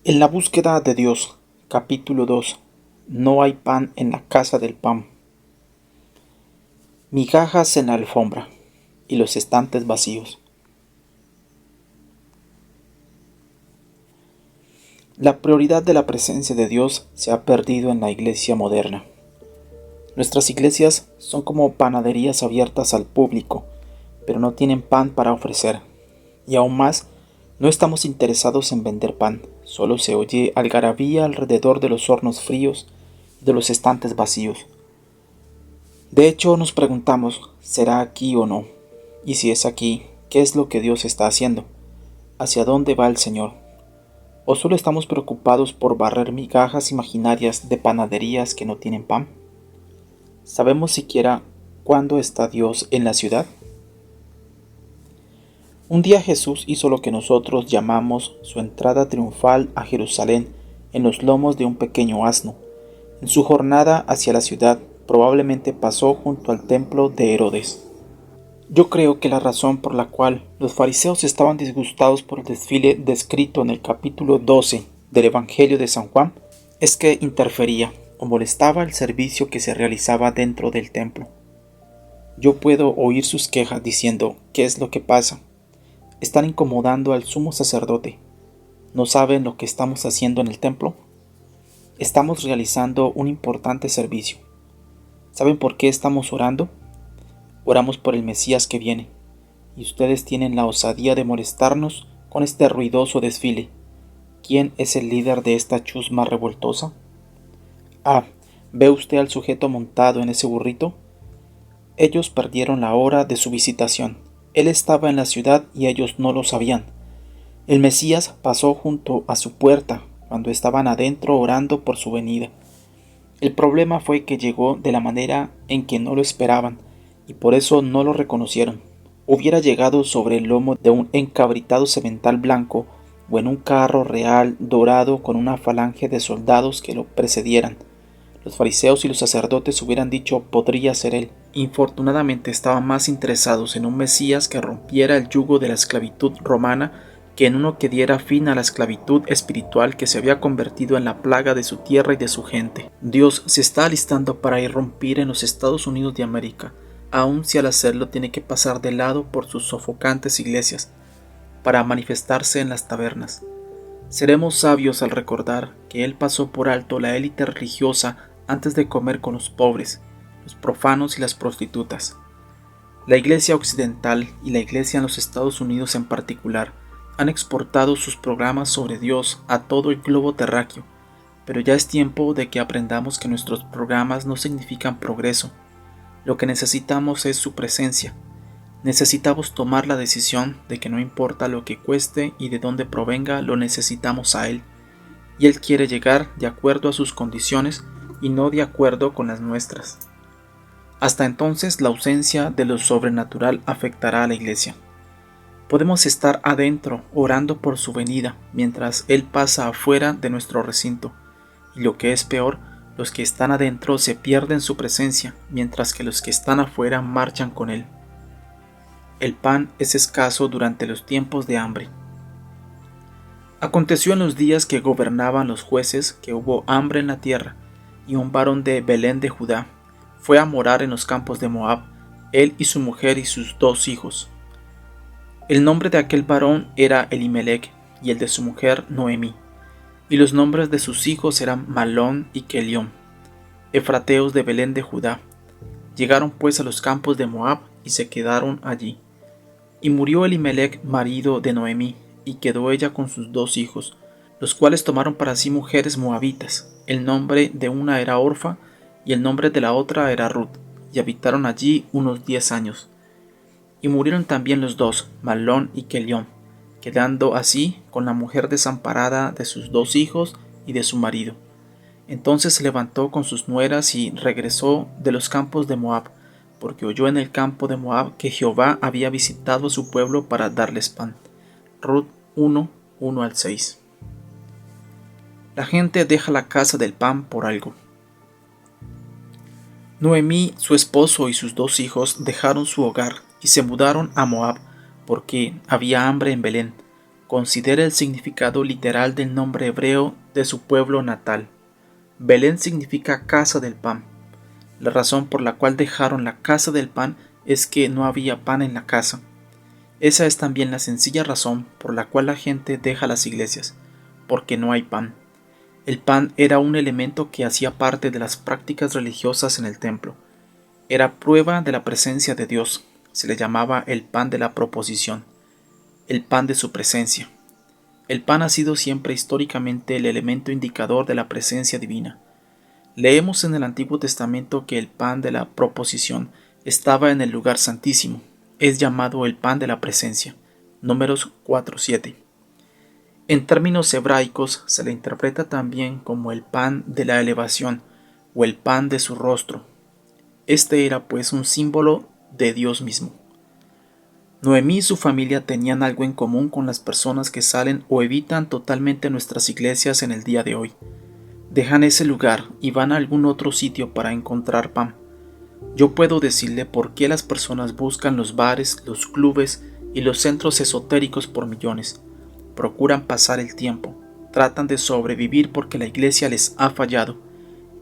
En la búsqueda de Dios, capítulo 2. No hay pan en la casa del pan. Migajas en la alfombra y los estantes vacíos. La prioridad de la presencia de Dios se ha perdido en la iglesia moderna. Nuestras iglesias son como panaderías abiertas al público, pero no tienen pan para ofrecer. Y aún más, no estamos interesados en vender pan, solo se oye algarabía alrededor de los hornos fríos y de los estantes vacíos. De hecho, nos preguntamos, ¿será aquí o no? Y si es aquí, ¿qué es lo que Dios está haciendo? ¿Hacia dónde va el Señor? ¿O solo estamos preocupados por barrer migajas imaginarias de panaderías que no tienen pan? ¿Sabemos siquiera cuándo está Dios en la ciudad? Un día Jesús hizo lo que nosotros llamamos su entrada triunfal a Jerusalén en los lomos de un pequeño asno. En su jornada hacia la ciudad, probablemente pasó junto al templo de Herodes. Yo creo que la razón por la cual los fariseos estaban disgustados por el desfile descrito en el capítulo 12 del Evangelio de San Juan es que interfería o molestaba el servicio que se realizaba dentro del templo. Yo puedo oír sus quejas diciendo, ¿qué es lo que pasa? Están incomodando al sumo sacerdote. ¿No saben lo que estamos haciendo en el templo? Estamos realizando un importante servicio. ¿Saben por qué estamos orando? Oramos por el Mesías que viene, y ustedes tienen la osadía de molestarnos con este ruidoso desfile. ¿Quién es el líder de esta chusma revoltosa? Ah, ¿ve usted al sujeto montado en ese burrito? Ellos perdieron la hora de su visitación. Él estaba en la ciudad y ellos no lo sabían. El Mesías pasó junto a su puerta cuando estaban adentro orando por su venida. El problema fue que llegó de la manera en que no lo esperaban y por eso no lo reconocieron. Hubiera llegado sobre el lomo de un encabritado semental blanco o en un carro real dorado con una falange de soldados que lo precedieran. Los fariseos y los sacerdotes hubieran dicho podría ser él. Infortunadamente estaban más interesados en un Mesías que rompiera el yugo de la esclavitud romana que en uno que diera fin a la esclavitud espiritual que se había convertido en la plaga de su tierra y de su gente. Dios se está alistando para irrumpir en los Estados Unidos de América, aun si al hacerlo tiene que pasar de lado por sus sofocantes iglesias, para manifestarse en las tabernas. Seremos sabios al recordar que Él pasó por alto la élite religiosa antes de comer con los pobres, los profanos y las prostitutas. La Iglesia Occidental y la Iglesia en los Estados Unidos en particular han exportado sus programas sobre Dios a todo el globo terráqueo, pero ya es tiempo de que aprendamos que nuestros programas no significan progreso. Lo que necesitamos es su presencia. Necesitamos tomar la decisión de que no importa lo que cueste y de dónde provenga, lo necesitamos a Él. Y Él quiere llegar de acuerdo a sus condiciones y no de acuerdo con las nuestras. Hasta entonces la ausencia de lo sobrenatural afectará a la iglesia. Podemos estar adentro orando por su venida mientras Él pasa afuera de nuestro recinto. Y lo que es peor, los que están adentro se pierden su presencia mientras que los que están afuera marchan con Él. El pan es escaso durante los tiempos de hambre. Aconteció en los días que gobernaban los jueces que hubo hambre en la tierra, y un varón de Belén de Judá fue a morar en los campos de Moab, él y su mujer y sus 2 hijos. El nombre de aquel varón era Elimelec, y el de su mujer Noemí, y los nombres de sus hijos eran Malón y Kelión, efrateos de Belén de Judá. Llegaron pues a los campos de Moab y se quedaron allí. Y murió Elimelec, marido de Noemí, y quedó ella con sus 2 hijos, los cuales tomaron para sí mujeres moabitas. El nombre de una era Orfa, y el nombre de la otra era Ruth, y habitaron allí unos 10 años. Y murieron también los 2, Malón y Kelión, quedando así con la mujer desamparada de sus 2 hijos y de su marido. Entonces se levantó con sus nueras y regresó de los campos de Moab, porque oyó en el campo de Moab que Jehová había visitado a su pueblo para darles pan. Ruth 1, 1-6. La gente deja la casa del pan por algo. Noemí, su esposo y sus 2 hijos dejaron su hogar y se mudaron a Moab, porque había hambre en Belén, Considere el significado literal del nombre hebreo de su pueblo natal. Belén significa casa del pan. La razón por la cual dejaron la casa del pan es que no había pan en la casa. Esa es también la sencilla razón por la cual la gente deja las iglesias, porque no hay pan. El pan era un elemento que hacía parte de las prácticas religiosas en el templo. Era prueba de la presencia de Dios. Se le llamaba el pan de la proposición, el pan de su presencia. El pan ha sido siempre históricamente el elemento indicador de la presencia divina. Leemos en el Antiguo Testamento que el pan de la proposición estaba en el lugar santísimo. Es llamado el pan de la presencia. Números 4:7. En términos hebraicos se le interpreta también como el pan de la elevación o el pan de su rostro. Este era pues un símbolo de Dios mismo. Noemí y su familia tenían algo en común con las personas que salen o evitan totalmente nuestras iglesias en el día de hoy. Dejan ese lugar y van a algún otro sitio para encontrar pan. Yo puedo decirle por qué las personas buscan los bares, los clubes y los centros esotéricos por millones. Procuran pasar el tiempo, tratan de sobrevivir porque la iglesia les ha fallado.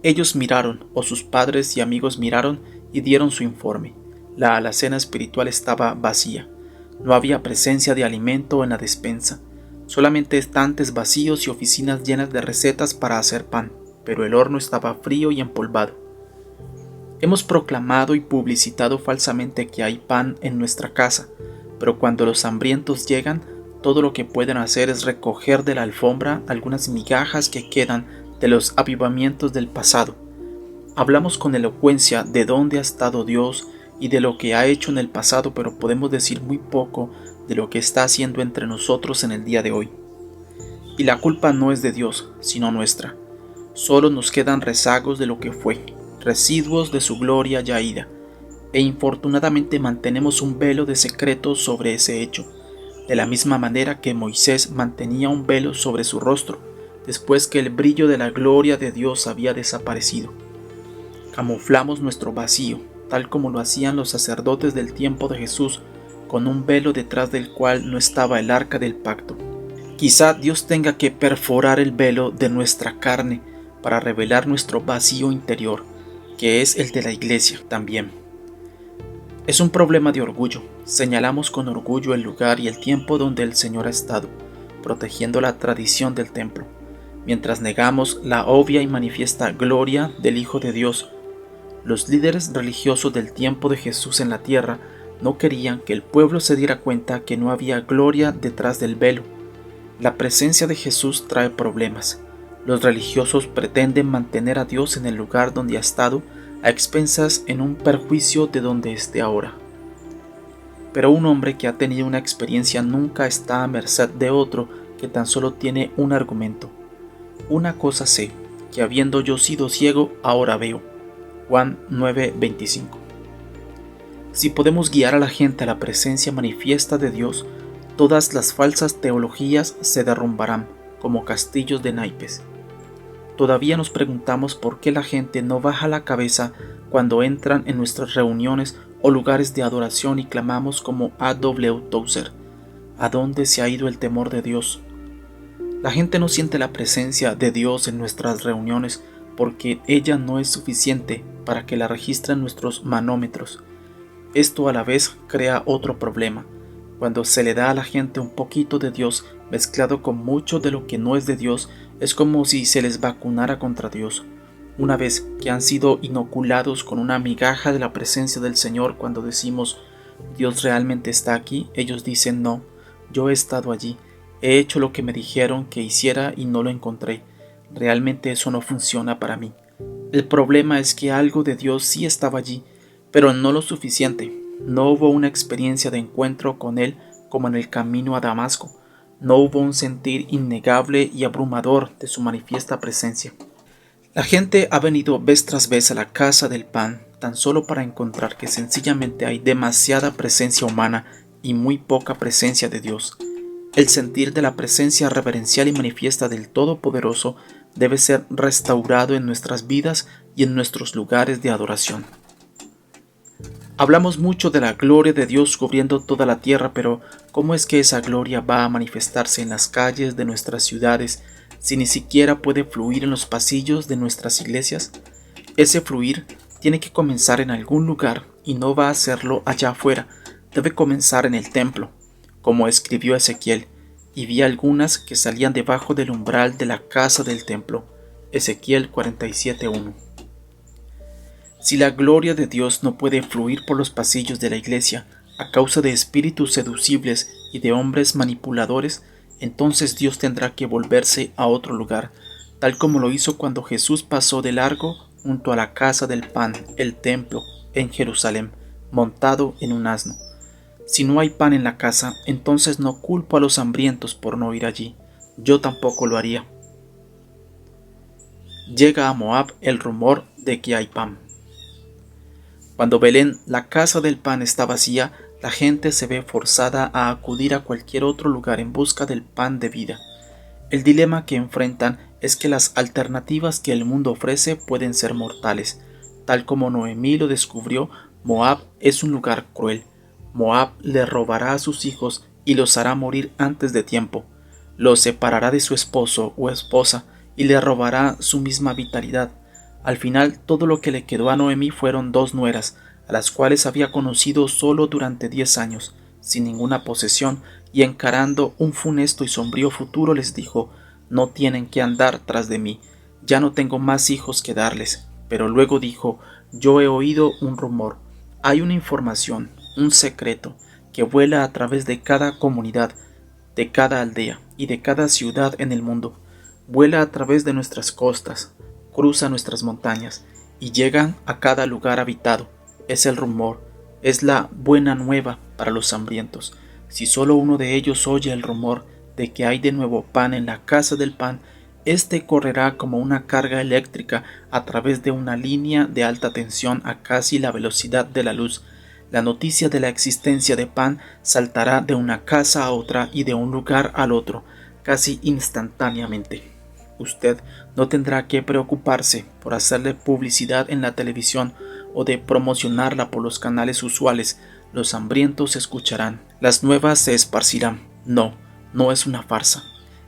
Ellos miraron, o sus padres y amigos miraron y dieron su informe. La alacena espiritual estaba vacía. No había presencia de alimento en la despensa. Solamente estantes vacíos y oficinas llenas de recetas para hacer pan, pero el horno estaba frío y empolvado. Hemos proclamado y publicitado falsamente que hay pan en nuestra casa, pero cuando los hambrientos llegan, todo lo que pueden hacer es recoger de la alfombra algunas migajas que quedan de los avivamientos del pasado. Hablamos con elocuencia de dónde ha estado Dios y de lo que ha hecho en el pasado, pero podemos decir muy poco de lo que está haciendo entre nosotros en el día de hoy. Y la culpa no es de Dios, sino nuestra. Solo nos quedan rezagos de lo que fue, residuos de su gloria ya ida, e infortunadamente mantenemos un velo de secreto sobre ese hecho, de la misma manera que Moisés mantenía un velo sobre su rostro, después que el brillo de la gloria de Dios había desaparecido. Camuflamos nuestro vacío, tal como lo hacían los sacerdotes del tiempo de Jesús, con un velo detrás del cual no estaba el arca del pacto. Quizá Dios tenga que perforar el velo de nuestra carne para revelar nuestro vacío interior, que es el de la iglesia también. Es un problema de orgullo. Señalamos con orgullo el lugar y el tiempo donde el Señor ha estado, protegiendo la tradición del templo, mientras negamos la obvia y manifiesta gloria del Hijo de Dios. Los líderes religiosos del tiempo de Jesús en la tierra no querían que el pueblo se diera cuenta que no había gloria detrás del velo. La presencia de Jesús trae problemas. Los religiosos pretenden mantener a Dios en el lugar donde ha estado, a expensas en un perjuicio de donde esté ahora. Pero un hombre que ha tenido una experiencia nunca está a merced de otro que tan solo tiene un argumento. Una cosa sé, que habiendo yo sido ciego, ahora veo. Juan 9:25. Si podemos guiar a la gente a la presencia manifiesta de Dios, todas las falsas teologías se derrumbarán como castillos de naipes. Todavía nos preguntamos por qué la gente no baja la cabeza cuando entran en nuestras reuniones o lugares de adoración y clamamos como A.W. Tozer: ¿a dónde se ha ido el temor de Dios? La gente no siente la presencia de Dios en nuestras reuniones porque ella no es suficiente para que la registren nuestros manómetros. Esto a la vez crea otro problema. Cuando se le da a la gente un poquito de Dios mezclado con mucho de lo que no es de Dios, es como si se les vacunara contra Dios. Una vez que han sido inoculados con una migaja de la presencia del Señor, cuando decimos Dios realmente está aquí, ellos dicen no, yo he estado allí, he hecho lo que me dijeron que hiciera y no lo encontré. Realmente eso no funciona para mí. El problema es que algo de Dios sí estaba allí, pero no lo suficiente. No hubo una experiencia de encuentro con Él como en el camino a Damasco. No hubo un sentir innegable y abrumador de su manifiesta presencia. La gente ha venido vez tras vez a la casa del pan tan solo para encontrar que sencillamente hay demasiada presencia humana y muy poca presencia de Dios. El sentir de la presencia reverencial y manifiesta del Todopoderoso debe ser restaurado en nuestras vidas y en nuestros lugares de adoración. Hablamos mucho de la gloria de Dios cubriendo toda la tierra, pero ¿cómo es que esa gloria va a manifestarse en las calles de nuestras ciudades si ni siquiera puede fluir en los pasillos de nuestras iglesias? Ese fluir tiene que comenzar en algún lugar y no va a hacerlo allá afuera, debe comenzar en el templo, como escribió Ezequiel, y vi algunas que salían debajo del umbral de la casa del templo. Ezequiel 47:1. Si la gloria de Dios no puede fluir por los pasillos de la iglesia a causa de espíritus seducibles y de hombres manipuladores, entonces Dios tendrá que volverse a otro lugar, tal como lo hizo cuando Jesús pasó de largo junto a la casa del pan, el templo, en Jerusalén, montado en un asno. Si no hay pan en la casa, entonces no culpo a los hambrientos por no ir allí. Yo tampoco lo haría. Llega a Moab el rumor de que hay pan. Cuando Belén, la casa del pan, está vacía, la gente se ve forzada a acudir a cualquier otro lugar en busca del pan de vida. El dilema que enfrentan es que las alternativas que el mundo ofrece pueden ser mortales. Tal como Noemí lo descubrió, Moab es un lugar cruel. Moab le robará a sus hijos y los hará morir antes de tiempo. Los separará de su esposo o esposa y le robará su misma vitalidad. Al final, todo lo que le quedó a Noemí fueron 2 nueras, a las cuales había conocido solo durante 10 años, sin ninguna posesión, y encarando un funesto y sombrío futuro les dijo: no tienen que andar tras de mí, ya no tengo más hijos que darles. Pero luego dijo: yo he oído un rumor, hay una información, un secreto, que vuela a través de cada comunidad, de cada aldea y de cada ciudad en el mundo. Vuela a través de nuestras costas, cruza nuestras montañas y llegan a cada lugar habitado. Es el rumor, es la buena nueva para los hambrientos. Si solo uno de ellos oye el rumor de que hay de nuevo pan en la casa del pan, éste correrá como una carga eléctrica a través de una línea de alta tensión a casi la velocidad de la luz. La noticia de la existencia de pan saltará de una casa a otra y de un lugar al otro, casi instantáneamente. Usted no tendrá que preocuparse por hacerle publicidad en la televisión o de promocionarla por los canales usuales. Los hambrientos escucharán, las nuevas se esparcirán. No, no es una farsa.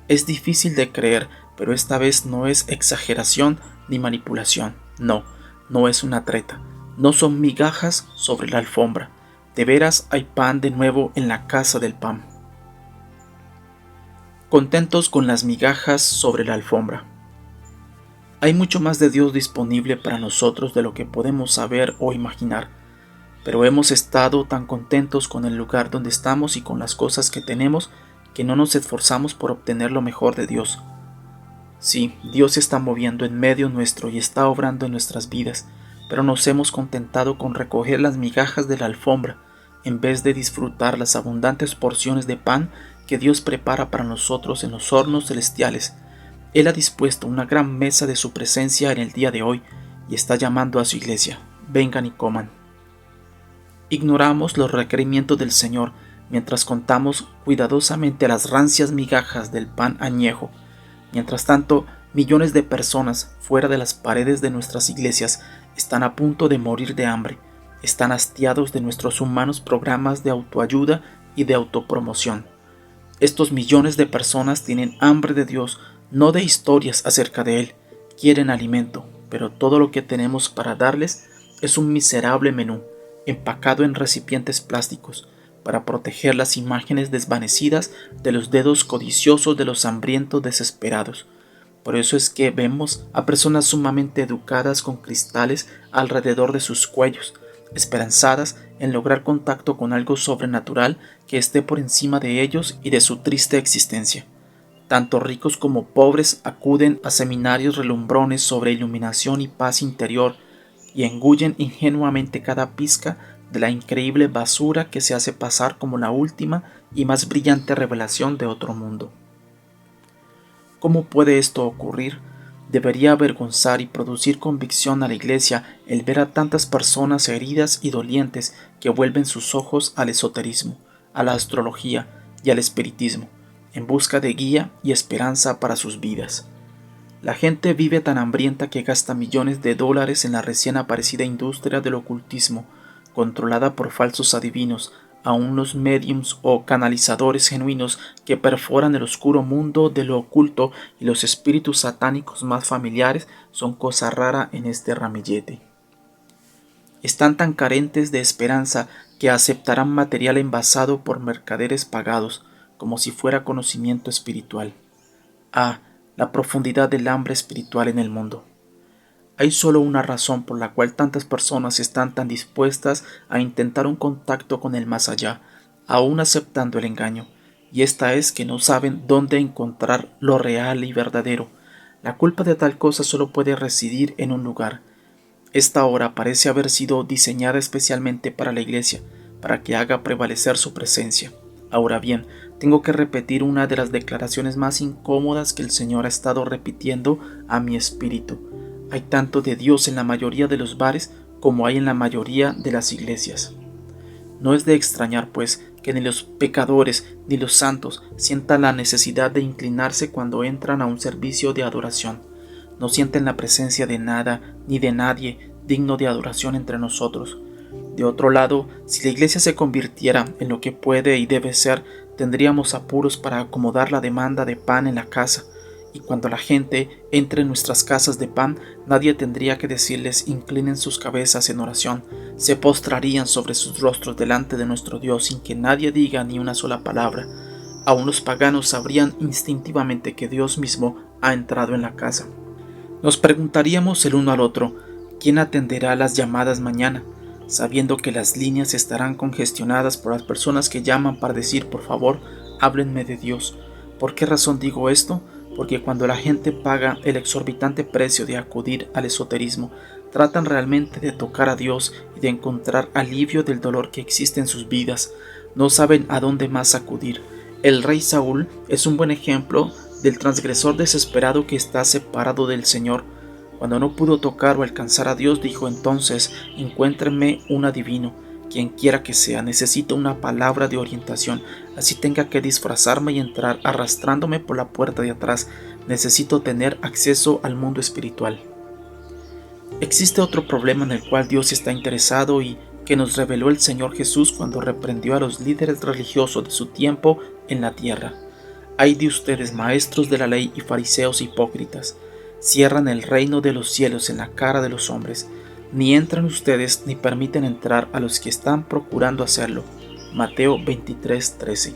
Es difícil de creer, pero esta vez no es exageración ni manipulación. No, no es una treta. No son migajas sobre la alfombra. De veras hay pan de nuevo en la casa del pan. Contentos con las migajas sobre la alfombra. Hay mucho más de Dios disponible para nosotros de lo que podemos saber o imaginar, pero hemos estado tan contentos con el lugar donde estamos y con las cosas que tenemos que no nos esforzamos por obtener lo mejor de Dios. Sí, Dios se está moviendo en medio nuestro y está obrando en nuestras vidas, pero nos hemos contentado con recoger las migajas de la alfombra en vez de disfrutar las abundantes porciones de pan que Dios prepara para nosotros en los hornos celestiales. Él ha dispuesto una gran mesa de su presencia en el día de hoy y está llamando a su iglesia: vengan y coman. Ignoramos los requerimientos del Señor mientras contamos cuidadosamente las rancias migajas del pan añejo. Mientras tanto, millones de personas fuera de las paredes de nuestras iglesias están a punto de morir de hambre, están hastiados de nuestros humanos programas de autoayuda y de autopromoción. Estos millones de personas tienen hambre de Dios, no de historias acerca de Él. Quieren alimento, pero todo lo que tenemos para darles es un miserable menú, empacado en recipientes plásticos, para proteger las imágenes desvanecidas de los dedos codiciosos de los hambrientos desesperados. Por eso es que vemos a personas sumamente educadas con cristales alrededor de sus cuellos, esperanzadas en lograr contacto con algo sobrenatural que esté por encima de ellos y de su triste existencia. Tanto ricos como pobres acuden a seminarios relumbrones sobre iluminación y paz interior y engullen ingenuamente cada pizca de la increíble basura que se hace pasar como la última y más brillante revelación de otro mundo. ¿Cómo puede esto ocurrir? Debería avergonzar y producir convicción a la Iglesia el ver a tantas personas heridas y dolientes que vuelven sus ojos al esoterismo, a la astrología y al espiritismo, en busca de guía y esperanza para sus vidas. La gente vive tan hambrienta que gasta millones de dólares en la recién aparecida industria del ocultismo, controlada por falsos adivinos, aun los médiums o canalizadores genuinos que perforan el oscuro mundo de lo oculto y los espíritus satánicos más familiares son cosa rara en este ramillete. Están tan carentes de esperanza que aceptarán material envasado por mercaderes pagados, como si fuera conocimiento espiritual. Ah, la profundidad del hambre espiritual en el mundo. Hay solo una razón por la cual tantas personas están tan dispuestas a intentar un contacto con el más allá, aún aceptando el engaño, y esta es que no saben dónde encontrar lo real y verdadero. La culpa de tal cosa solo puede residir en un lugar. Esta hora parece haber sido diseñada especialmente para la Iglesia, para que haga prevalecer su presencia. Ahora bien, tengo que repetir una de las declaraciones más incómodas que el Señor ha estado repitiendo a mi espíritu. Hay tanto de Dios en la mayoría de los bares como hay en la mayoría de las iglesias. No es de extrañar, pues, que ni los pecadores ni los santos sientan la necesidad de inclinarse cuando entran a un servicio de adoración. No sienten la presencia de nada ni de nadie digno de adoración entre nosotros. De otro lado, si la iglesia se convirtiera en lo que puede y debe ser, tendríamos apuros para acomodar la demanda de pan en la casa, y cuando la gente entre en nuestras casas de pan, nadie tendría que decirles inclinen sus cabezas en oración, se postrarían sobre sus rostros delante de nuestro Dios sin que nadie diga ni una sola palabra. Aún los paganos sabrían instintivamente que Dios mismo ha entrado en la casa. Nos preguntaríamos el uno al otro, ¿quién atenderá las llamadas mañana? Sabiendo que las líneas estarán congestionadas por las personas que llaman para decir, por favor, háblenme de Dios. ¿Por qué razón digo esto? Porque cuando la gente paga el exorbitante precio de acudir al esoterismo, tratan realmente de tocar a Dios y de encontrar alivio del dolor que existe en sus vidas. No saben a dónde más acudir. El rey Saúl es un buen ejemplo del transgresor desesperado que está separado del Señor. Cuando no pudo tocar o alcanzar a Dios, dijo entonces, encuéntrenme un adivino, quien quiera que sea, necesito una palabra de orientación, así tenga que disfrazarme y entrar arrastrándome por la puerta de atrás, necesito tener acceso al mundo espiritual. Existe otro problema en el cual Dios está interesado y que nos reveló el Señor Jesús cuando reprendió a los líderes religiosos de su tiempo en la tierra. Ay de ustedes, maestros de la ley y fariseos hipócritas, cierran el reino de los cielos en la cara de los hombres, ni entran ustedes ni permiten entrar a los que están procurando hacerlo. Mateo 23:13.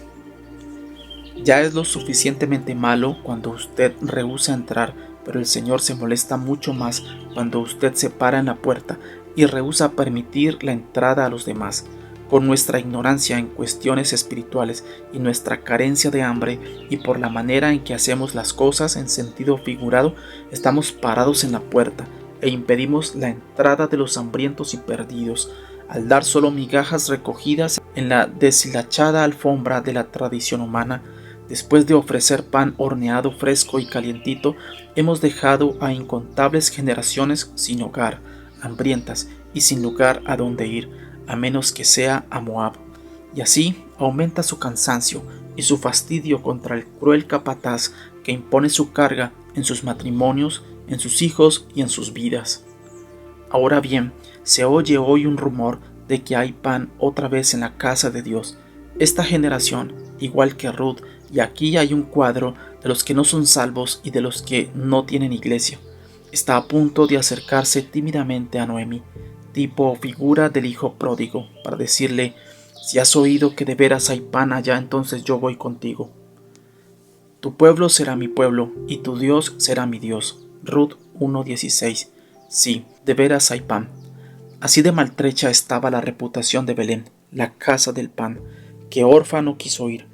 Ya es lo suficientemente malo cuando usted rehúsa entrar, pero el Señor se molesta mucho más cuando usted se para en la puerta y rehúsa permitir la entrada a los demás. Con nuestra ignorancia en cuestiones espirituales y nuestra carencia de hambre y por la manera en que hacemos las cosas en sentido figurado, estamos parados en la puerta e impedimos la entrada de los hambrientos y perdidos, al dar solo migajas recogidas en la deshilachada alfombra de la tradición humana. Después de ofrecer pan horneado fresco y calientito, hemos dejado a incontables generaciones sin hogar, hambrientas y sin lugar a donde ir, a menos que sea a Moab, y así aumenta su cansancio y su fastidio contra el cruel capataz que impone su carga en sus matrimonios, en sus hijos y en sus vidas. Ahora bien, se oye hoy un rumor de que hay pan otra vez en la casa de Dios. Esta generación, igual que Ruth, y aquí hay un cuadro de los que no son salvos y de los que no tienen iglesia, está a punto de acercarse tímidamente a Noemi, tipo o figura del hijo pródigo, para decirle, si has oído que de veras hay pan allá, entonces yo voy contigo. Tu pueblo será mi pueblo, y tu Dios será mi Dios. Ruth 1:16. Sí, de veras hay pan. Así de maltrecha estaba la reputación de Belén, la casa del pan, que Orfa no quiso ir.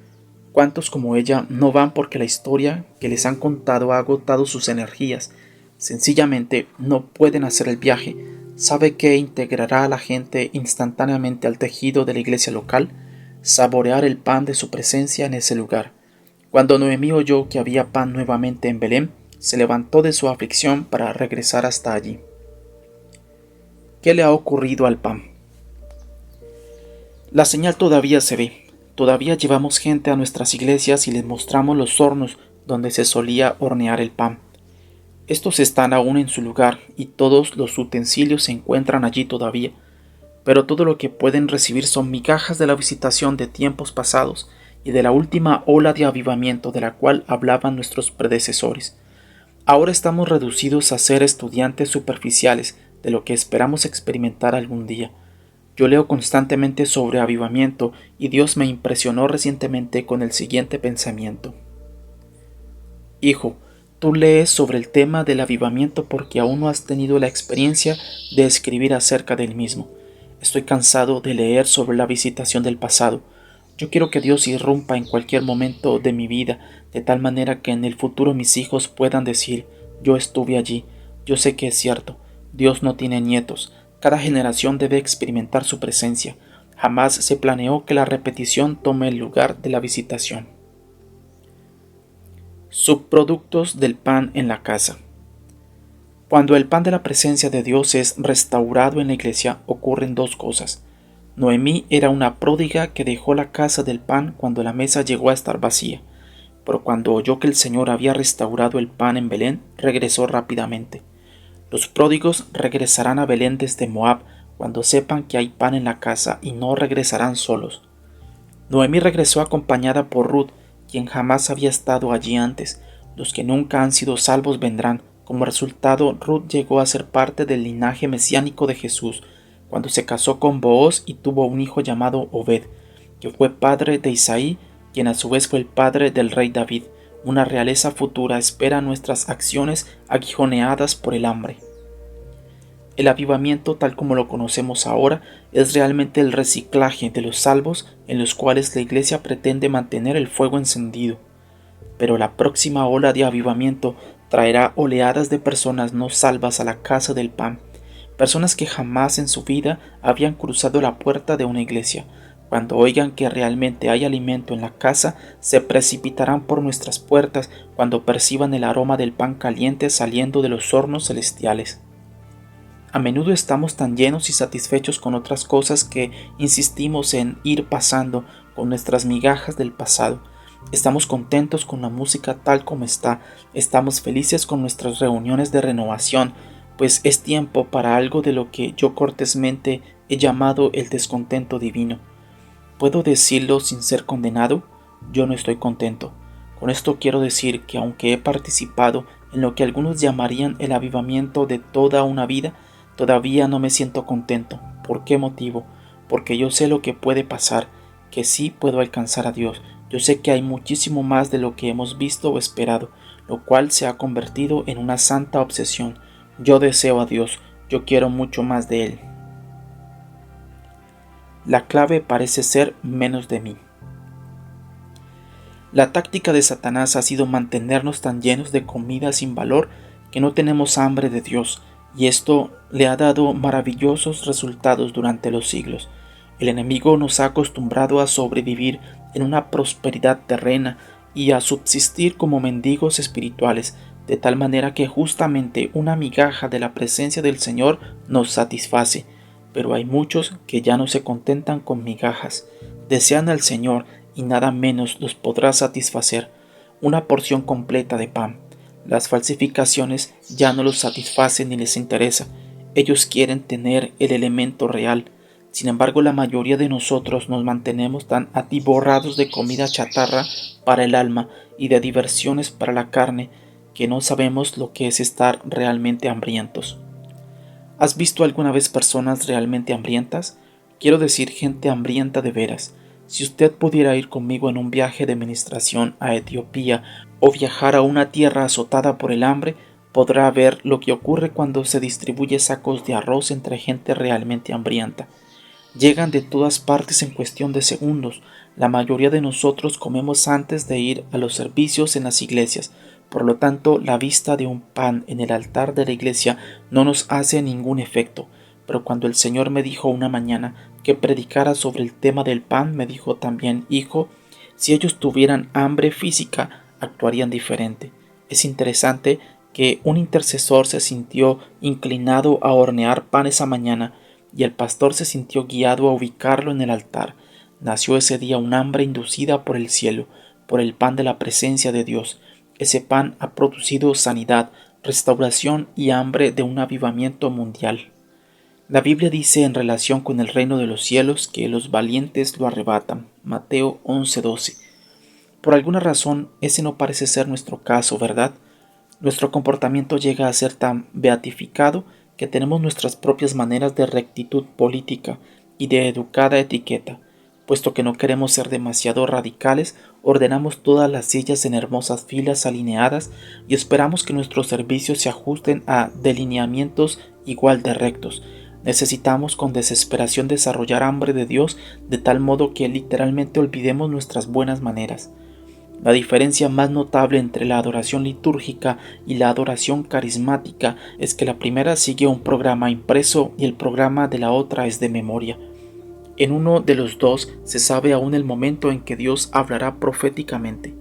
¿Cuántos como ella no van porque la historia que les han contado ha agotado sus energías? Sencillamente no pueden hacer el viaje. ¿Sabe qué integrará a la gente instantáneamente al tejido de la iglesia local? Saborear el pan de su presencia en ese lugar. Cuando Noemí oyó que había pan nuevamente en Belén, se levantó de su aflicción para regresar hasta allí. ¿Qué le ha ocurrido al pan? La señal todavía se ve. Todavía llevamos gente a nuestras iglesias y les mostramos los hornos donde se solía hornear el pan. Estos están aún en su lugar y todos los utensilios se encuentran allí todavía. pero todo lo que pueden recibir son migajas de la visitación de tiempos pasados y de la última ola de avivamiento de la cual hablaban nuestros predecesores. Ahora estamos reducidos a ser estudiantes superficiales de lo que esperamos experimentar algún día. Yo leo constantemente sobre avivamiento y Dios me impresionó recientemente con el siguiente pensamiento. Hijo, tú lees sobre el tema del avivamiento porque aún no has tenido la experiencia de escribir acerca del mismo. Estoy cansado de leer sobre la visitación del pasado. Yo quiero que Dios irrumpa en cualquier momento de mi vida, de tal manera que en el futuro mis hijos puedan decir, yo estuve allí. Yo sé que es cierto, Dios no tiene nietos. Cada generación debe experimentar su presencia. Jamás se planeó que la repetición tome el lugar de la visitación. Subproductos del pan en la casa. Cuando el pan de la presencia de Dios es restaurado en la iglesia, ocurren dos cosas. Noemí era una pródiga que dejó la casa del pan cuando la mesa llegó a estar vacía, pero cuando oyó que el Señor había restaurado el pan en Belén, regresó rápidamente. Los pródigos regresarán a Belén desde Moab cuando sepan que hay pan en la casa y no regresarán solos. Noemí regresó acompañada por Ruth, quien jamás había estado allí antes. Los que nunca han sido salvos vendrán. Como resultado, Ruth llegó a ser parte del linaje mesiánico de Jesús, cuando se casó con Booz y tuvo un hijo llamado Obed, que fue padre de Isaí, quien a su vez fue el padre del rey David. Una realeza futura espera nuestras acciones aguijoneadas por el hambre. El avivamiento, tal como lo conocemos ahora, es realmente el reciclaje de los salvos en los cuales la Iglesia pretende mantener el fuego encendido. Pero la próxima ola de avivamiento traerá oleadas de personas no salvas a la casa del pan, personas que jamás en su vida habían cruzado la puerta de una iglesia. Cuando oigan que realmente hay alimento en la casa, se precipitarán por nuestras puertas cuando perciban el aroma del pan caliente saliendo de los hornos celestiales. A menudo estamos tan llenos y satisfechos con otras cosas que insistimos en ir pasando con nuestras migajas del pasado. Estamos contentos con la música tal como está, estamos felices con nuestras reuniones de renovación, pues es tiempo para algo de lo que yo cortésmente he llamado el descontento divino. ¿Puedo decirlo sin ser condenado? Yo no estoy contento. Con esto quiero decir que aunque he participado en lo que algunos llamarían el avivamiento de toda una vida, todavía no me siento contento. ¿Por qué motivo? Porque yo sé lo que puede pasar, que sí puedo alcanzar a Dios. Yo sé que hay muchísimo más de lo que hemos visto o esperado, lo cual se ha convertido en una santa obsesión. Yo deseo a Dios, yo quiero mucho más de Él. La clave parece ser menos de mí. La táctica de Satanás ha sido mantenernos tan llenos de comida sin valor que no tenemos hambre de Dios, y esto le ha dado maravillosos resultados durante los siglos. El enemigo nos ha acostumbrado a sobrevivir en una prosperidad terrena y a subsistir como mendigos espirituales, de tal manera que justamente una migaja de la presencia del Señor nos satisface. Pero hay muchos que ya no se contentan con migajas, desean al Señor y nada menos los podrá satisfacer, una porción completa de pan. Las falsificaciones ya no los satisfacen ni les interesa, ellos quieren tener el elemento real. Sin embargo, la mayoría de nosotros nos mantenemos tan atiborrados de comida chatarra para el alma y de diversiones para la carne que no sabemos lo que es estar realmente hambrientos. ¿Has visto alguna vez personas realmente hambrientas? Quiero decir gente hambrienta de veras. Si usted pudiera ir conmigo en un viaje de ministración a Etiopía o viajar a una tierra azotada por el hambre, podrá ver lo que ocurre cuando se distribuye sacos de arroz entre gente realmente hambrienta. Llegan de todas partes en cuestión de segundos. La mayoría de nosotros comemos antes de ir a los servicios en las iglesias. Por lo tanto, la vista de un pan en el altar de la iglesia no nos hace ningún efecto. Pero cuando el Señor me dijo una mañana que predicara sobre el tema del pan, me dijo también, hijo, si ellos tuvieran hambre física, actuarían diferente. Es interesante que un intercesor se sintió inclinado a hornear pan esa mañana, y el pastor se sintió guiado a ubicarlo en el altar. Nació ese día un hambre inducida por el cielo, por el pan de la presencia de Dios. Ese pan ha producido sanidad, restauración y hambre de un avivamiento mundial. La Biblia dice en relación con el reino de los cielos que los valientes lo arrebatan. Mateo 11:12. Por alguna razón, ese no parece ser nuestro caso, ¿verdad? Nuestro comportamiento llega a ser tan beatificado que tenemos nuestras propias maneras de rectitud política y de educada etiqueta. Puesto que no queremos ser demasiado radicales, ordenamos todas las sillas en hermosas filas alineadas y esperamos que nuestros servicios se ajusten a delineamientos igual de rectos. Necesitamos con desesperación desarrollar hambre de Dios de tal modo que literalmente olvidemos nuestras buenas maneras. La diferencia más notable entre la adoración litúrgica y la adoración carismática es que la primera sigue un programa impreso y el programa de la otra es de memoria. En uno de los dos se sabe aún el momento en que Dios hablará proféticamente.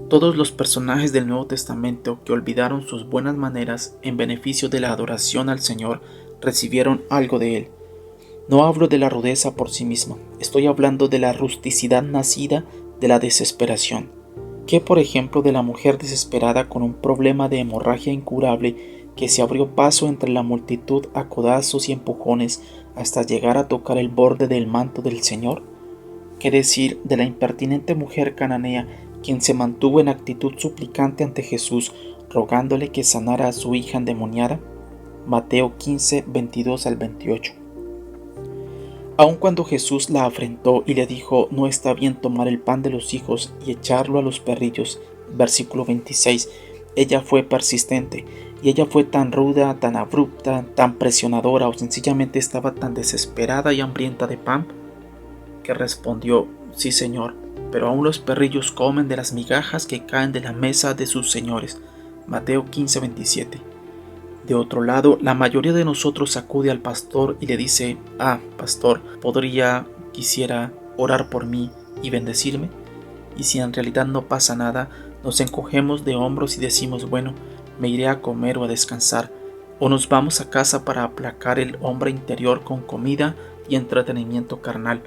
Todos los personajes del Nuevo Testamento que olvidaron sus buenas maneras en beneficio de la adoración al Señor recibieron algo de Él. No hablo de la rudeza por sí misma, estoy hablando de la rusticidad nacida de la desesperación. ¿Qué, por ejemplo, de la mujer desesperada con un problema de hemorragia incurable que se abrió paso entre la multitud a codazos y empujones hasta llegar a tocar el borde del manto del Señor? ¿Qué decir de la impertinente mujer cananea quien se mantuvo en actitud suplicante ante Jesús, rogándole que sanara a su hija endemoniada? Mateo 15, 22 al 28. Aun cuando Jesús la afrentó y le dijo, no está bien tomar el pan de los hijos y echarlo a los perrillos, versículo 26, ella fue persistente, y ella fue tan ruda, tan abrupta, tan presionadora o sencillamente estaba tan desesperada y hambrienta de pan, que respondió, sí Señor, pero aún los perrillos comen de las migajas que caen de la mesa de sus señores. Mateo 15, 27. De otro lado, la mayoría de nosotros acude al pastor y le dice, pastor, quisiera orar por mí y bendecirme. Y si en realidad no pasa nada, nos encogemos de hombros y decimos, bueno, me iré a comer o a descansar, o nos vamos a casa para aplacar el hombre interior con comida y entretenimiento carnal.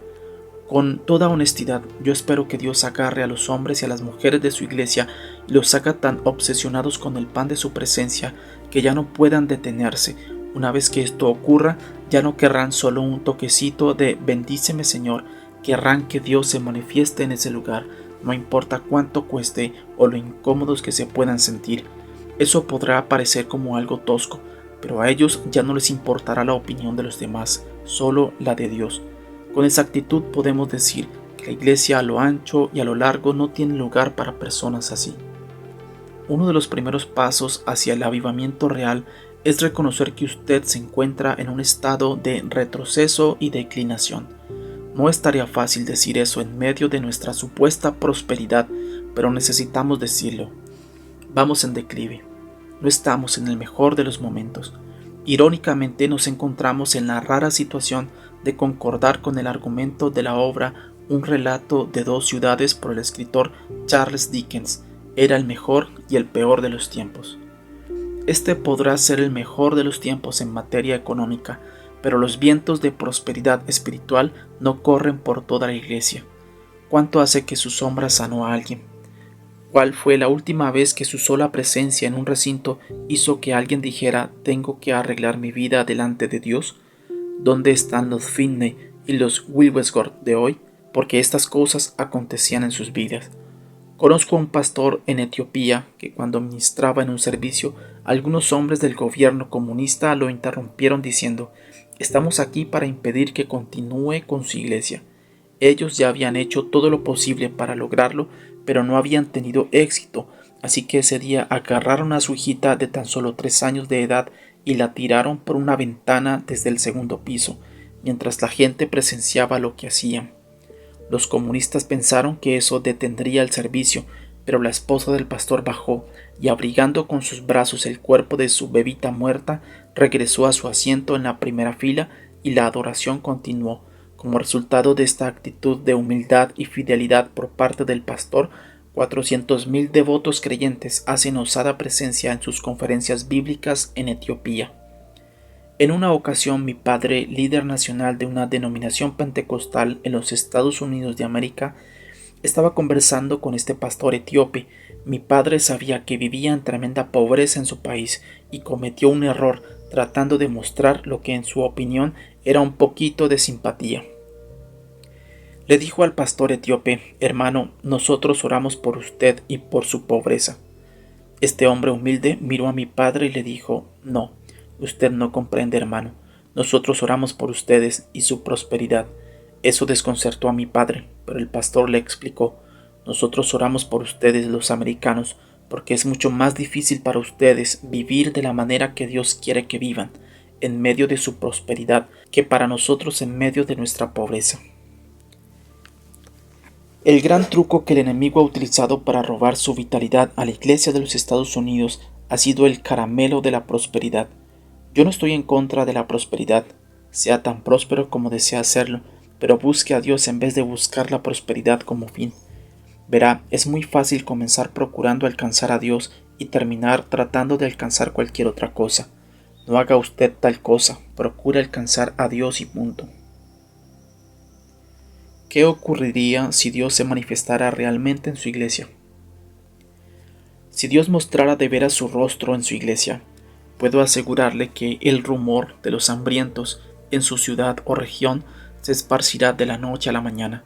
Con toda honestidad, yo espero que Dios agarre a los hombres y a las mujeres de su iglesia y los haga tan obsesionados con el pan de su presencia que ya no puedan detenerse. Una vez que esto ocurra, ya no querrán solo un toquecito de bendíceme Señor, querrán que Dios se manifieste en ese lugar, no importa cuánto cueste o lo incómodos que se puedan sentir. Eso podrá parecer como algo tosco, pero a ellos ya no les importará la opinión de los demás, solo la de Dios. Con exactitud podemos decir que la iglesia a lo ancho y a lo largo no tiene lugar para personas así. Uno de los primeros pasos hacia el avivamiento real es reconocer que usted se encuentra en un estado de retroceso y declinación. No estaría fácil decir eso en medio de nuestra supuesta prosperidad, pero necesitamos decirlo. Vamos en declive. No estamos en el mejor de los momentos. Irónicamente nos encontramos en la rara situación de concordar con el argumento de la obra Un relato de dos ciudades por el escritor Charles Dickens. Era el mejor y el peor de los tiempos. Este podrá ser el mejor de los tiempos en materia económica, pero los vientos de prosperidad espiritual no corren por toda la iglesia. ¿Cuánto hace que su sombra sanó a alguien? ¿Cuál fue la última vez que su sola presencia en un recinto hizo que alguien dijera tengo que arreglar mi vida delante de Dios? ¿Dónde están los Finney y los Wigglesworth de hoy? Porque estas cosas acontecían en sus vidas. Conozco a un pastor en Etiopía que cuando ministraba en un servicio, algunos hombres del gobierno comunista lo interrumpieron diciendo, estamos aquí para impedir que continúe con su iglesia. Ellos ya habían hecho todo lo posible para lograrlo, pero no habían tenido éxito, así que ese día agarraron a su hijita de tan solo 3 años de edad y la tiraron por una ventana desde el segundo piso, mientras la gente presenciaba lo que hacían. Los comunistas pensaron que eso detendría el servicio, pero la esposa del pastor bajó y abrigando con sus brazos el cuerpo de su bebita muerta, regresó a su asiento en la primera fila y la adoración continuó. Como resultado de esta actitud de humildad y fidelidad por parte del pastor, 400,000 devotos creyentes hacen osada presencia en sus conferencias bíblicas en Etiopía. En una ocasión mi padre, líder nacional de una denominación pentecostal en los Estados Unidos de América, estaba conversando con este pastor etíope. Mi padre sabía que vivía en tremenda pobreza en su país y cometió un error tratando de mostrar lo que en su opinión era un poquito de simpatía. Le dijo al pastor etíope: «Hermano, nosotros oramos por usted y por su pobreza». Este hombre humilde miró a mi padre y le dijo: «No, usted no comprende, hermano. Nosotros oramos por ustedes y su prosperidad». Eso desconcertó a mi padre, pero el pastor le explicó: «Nosotros oramos por ustedes, los americanos, porque es mucho más difícil para ustedes vivir de la manera que Dios quiere que vivan, en medio de su prosperidad, que para nosotros en medio de nuestra pobreza». El gran truco que el enemigo ha utilizado para robar su vitalidad a la Iglesia de los Estados Unidos ha sido el caramelo de la prosperidad. Yo no estoy en contra de la prosperidad, sea tan próspero como desea hacerlo, pero busque a Dios en vez de buscar la prosperidad como fin. Verá, es muy fácil comenzar procurando alcanzar a Dios y terminar tratando de alcanzar cualquier otra cosa. No haga usted tal cosa, procure alcanzar a Dios y punto. ¿Qué ocurriría si Dios se manifestara realmente en su iglesia? Si Dios mostrara de veras su rostro en su iglesia, puedo asegurarle que el rumor de los hambrientos en su ciudad o región se esparcirá de la noche a la mañana.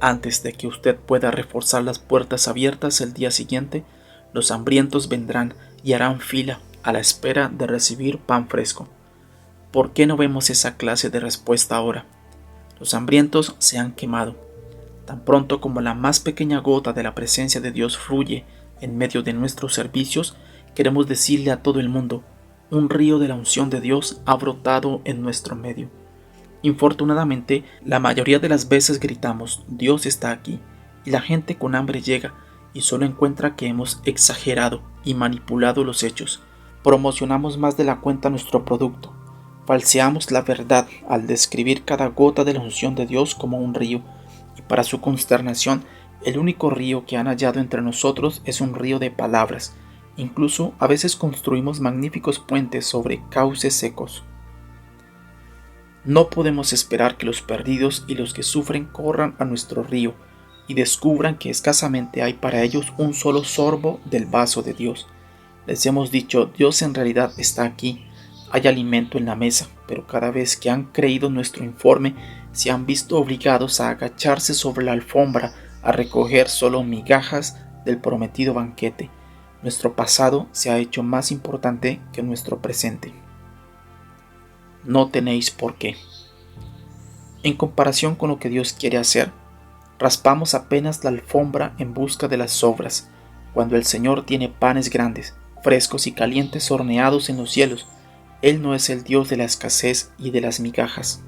Antes de que usted pueda reforzar las puertas abiertas el día siguiente, los hambrientos vendrán y harán fila a la espera de recibir pan fresco. ¿Por qué no vemos esa clase de respuesta ahora? Los hambrientos se han quemado. Tan pronto como la más pequeña gota de la presencia de Dios fluye en medio de nuestros servicios, queremos decirle a todo el mundo: un río de la unción de Dios ha brotado en nuestro medio. Infortunadamente, la mayoría de las veces gritamos: Dios está aquí, y la gente con hambre llega y solo encuentra que hemos exagerado y manipulado los hechos. Promocionamos más de la cuenta nuestro producto. Falseamos la verdad al describir cada gota de la unción de Dios como un río, y para su consternación, el único río que han hallado entre nosotros es un río de palabras. Incluso a veces construimos magníficos puentes sobre cauces secos. No podemos esperar que los perdidos y los que sufren corran a nuestro río y descubran que escasamente hay para ellos un solo sorbo del vaso de Dios. Les hemos dicho: Dios en realidad está aquí. Hay alimento en la mesa, pero cada vez que han creído nuestro informe, se han visto obligados a agacharse sobre la alfombra a recoger solo migajas del prometido banquete. Nuestro pasado se ha hecho más importante que nuestro presente. No tenéis por qué. En comparación con lo que Dios quiere hacer, raspamos apenas la alfombra en busca de las sobras, cuando el Señor tiene panes grandes, frescos y calientes horneados en los cielos. Él no es el Dios de la escasez y de las migajas.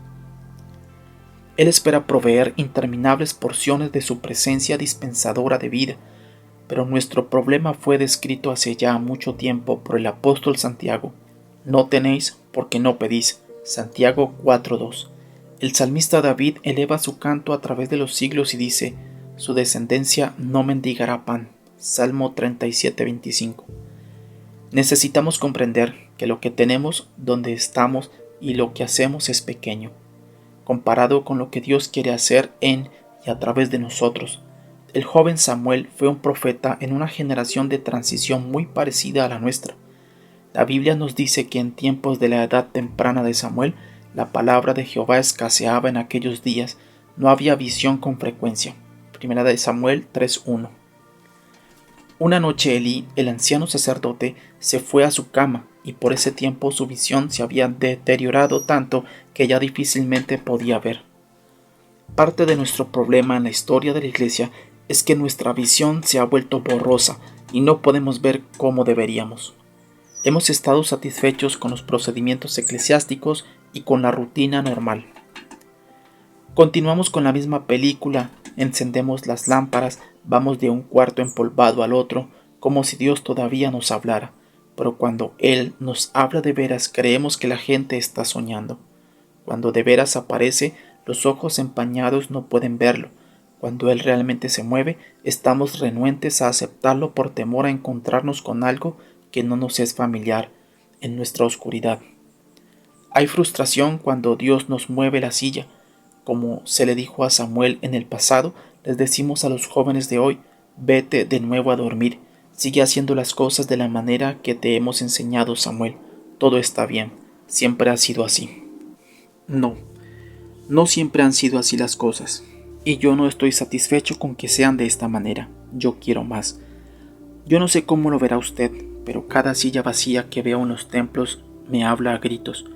Él espera proveer interminables porciones de su presencia dispensadora de vida, pero nuestro problema fue descrito hace ya mucho tiempo por el apóstol Santiago. No tenéis porque no pedís. Santiago 4:2. El salmista David eleva su canto a través de los siglos y dice: su descendencia no mendigará pan. Salmo 37:25. Necesitamos comprender que lo que tenemos, donde estamos y lo que hacemos es pequeño, comparado con lo que Dios quiere hacer en y a través de nosotros. El joven Samuel fue un profeta en una generación de transición muy parecida a la nuestra. La Biblia nos dice que en tiempos de la edad temprana de Samuel, la palabra de Jehová escaseaba en aquellos días, no había visión con frecuencia. Primera de Samuel 3:1. Una noche Elí, el anciano sacerdote, se fue a su cama, y por ese tiempo su visión se había deteriorado tanto que ya difícilmente podía ver. Parte de nuestro problema en la historia de la Iglesia es que nuestra visión se ha vuelto borrosa y no podemos ver como deberíamos. Hemos estado satisfechos con los procedimientos eclesiásticos y con la rutina normal. Continuamos con la misma película, encendemos las lámparas, vamos de un cuarto empolvado al otro, como si Dios todavía nos hablara, pero cuando Él nos habla de veras creemos que la gente está soñando. Cuando de veras aparece, los ojos empañados no pueden verlo. Cuando Él realmente se mueve, estamos renuentes a aceptarlo por temor a encontrarnos con algo que no nos es familiar en nuestra oscuridad. Hay frustración cuando Dios nos mueve la silla. Como se le dijo a Samuel en el pasado, les decimos a los jóvenes de hoy: vete de nuevo a dormir, sigue haciendo las cosas de la manera que te hemos enseñado, Samuel, todo está bien. siempre ha sido así. No, no siempre han sido así las cosas. Y yo no estoy satisfecho con que sean de esta manera. Yo quiero más. Yo no sé cómo lo verá usted, pero cada silla vacía que veo en los templos me habla a gritos.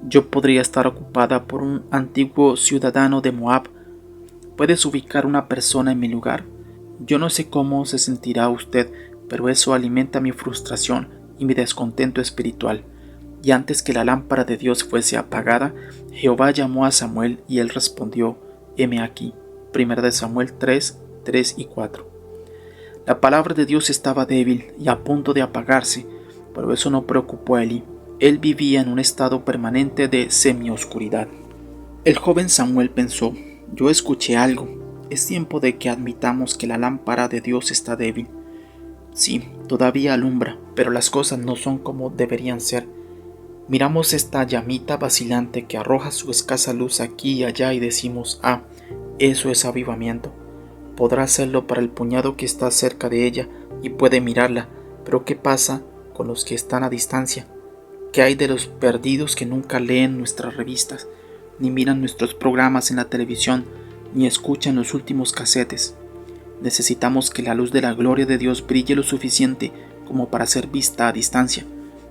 Yo podría estar ocupada por un antiguo ciudadano de Moab. ¿Puedes ubicar una persona en mi lugar? Yo no sé cómo se sentirá usted, pero eso alimenta mi frustración y mi descontento espiritual. Y antes que la lámpara de Dios fuese apagada, Jehová llamó a Samuel y él respondió, heme aquí. 1 Samuel 3, 3 y 4. La palabra de Dios estaba débil y a punto de apagarse, pero eso no preocupó a Elí. Él vivía en un estado permanente de semioscuridad. El joven Samuel pensó, yo escuché algo. Es tiempo de que admitamos que la lámpara de Dios está débil. Sí, todavía alumbra, pero las cosas no son como deberían ser. Miramos esta llamita vacilante que arroja su escasa luz aquí y allá y decimos, eso es avivamiento. Podrá hacerlo para el puñado que está cerca de ella y puede mirarla, pero ¿qué pasa con los que están a distancia? ¿Qué hay de los perdidos que nunca leen nuestras revistas, ni miran nuestros programas en la televisión, ni escuchan los últimos casetes? Necesitamos que la luz de la gloria de Dios brille lo suficiente como para ser vista a distancia.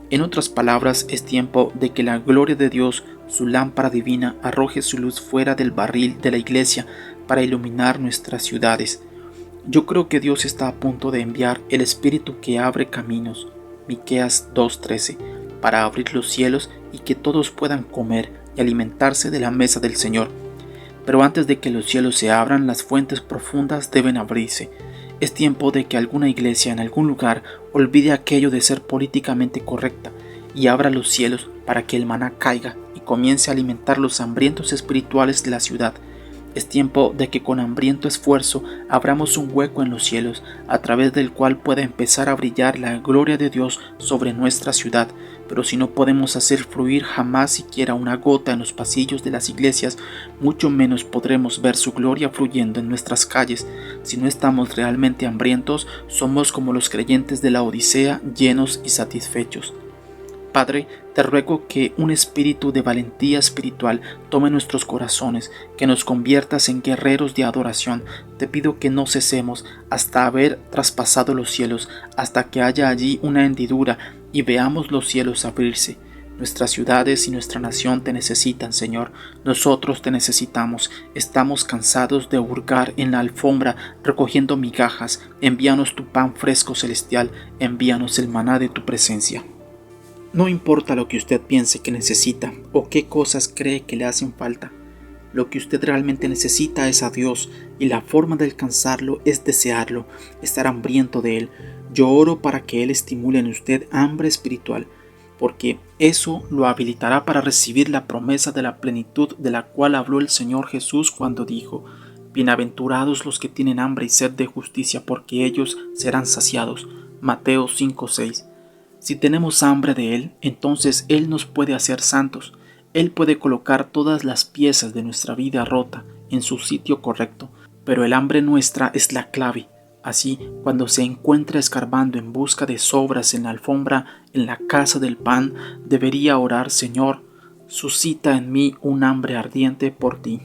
En otras palabras, es tiempo de que la gloria de Dios, su lámpara divina, arroje su luz fuera del barril de la iglesia para iluminar nuestras ciudades. Yo creo que Dios está a punto de enviar el Espíritu que abre caminos, Miqueas 2:13, para abrir los cielos y que todos puedan comer y alimentarse de la mesa del Señor. Pero antes de que los cielos se abran, las fuentes profundas deben abrirse. Es tiempo de que alguna iglesia en algún lugar olvide aquello de ser políticamente correcta y abra los cielos para que el maná caiga y comience a alimentar los hambrientos espirituales de la ciudad. Es tiempo de que con hambriento esfuerzo abramos un hueco en los cielos a través del cual pueda empezar a brillar la gloria de Dios sobre nuestra ciudad. Pero si no podemos hacer fluir jamás siquiera una gota en los pasillos de las iglesias, mucho menos podremos ver su gloria fluyendo en nuestras calles. Si no estamos realmente hambrientos, somos como los creyentes de la Odisea, llenos y satisfechos. Padre, te ruego que un espíritu de valentía espiritual tome nuestros corazones, que nos conviertas en guerreros de adoración. Te pido que no cesemos hasta haber traspasado los cielos, hasta que haya allí una hendidura y veamos los cielos abrirse. Nuestras ciudades y nuestra nación te necesitan, Señor. Nosotros te necesitamos. Estamos cansados de hurgar en la alfombra recogiendo migajas. Envíanos tu pan fresco celestial. Envíanos el maná de tu presencia. No importa lo que usted piense que necesita o qué cosas cree que le hacen falta. Lo que usted realmente necesita es a Dios y la forma de alcanzarlo es desearlo, estar hambriento de Él. Yo oro para que Él estimule en usted hambre espiritual, porque eso lo habilitará para recibir la promesa de la plenitud de la cual habló el Señor Jesús cuando dijo: Bienaventurados los que tienen hambre y sed de justicia, porque ellos serán saciados. Mateo 5:6. Si tenemos hambre de Él, entonces Él nos puede hacer santos. Él puede colocar todas las piezas de nuestra vida rota en su sitio correcto, pero el hambre nuestra es la clave. Así, cuando se encuentra escarbando en busca de sobras en la alfombra en la casa del pan, debería orar: Señor, suscita en mí un hambre ardiente por ti.